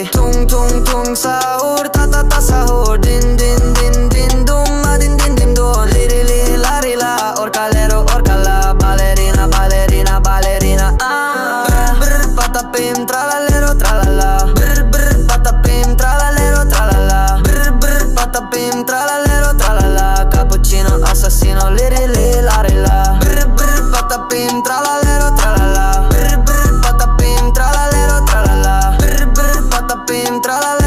Tung tung tung sahur, ta ta ta sahur. Din din din din dum, ma din din din dum. Liri li la ri la, orcalero orcala. Ballerina ballerina ballerina. Brr brr patapim tralalero tralala. Brr brr patapim tralalero tralala. Brr brr patapim tralalero tralala. Cappuccino assassino, liri li la ri la. Brr brr patapim tralalero tralala. Brr brr patapim tralalero tralala. Brr brr patapim tralala.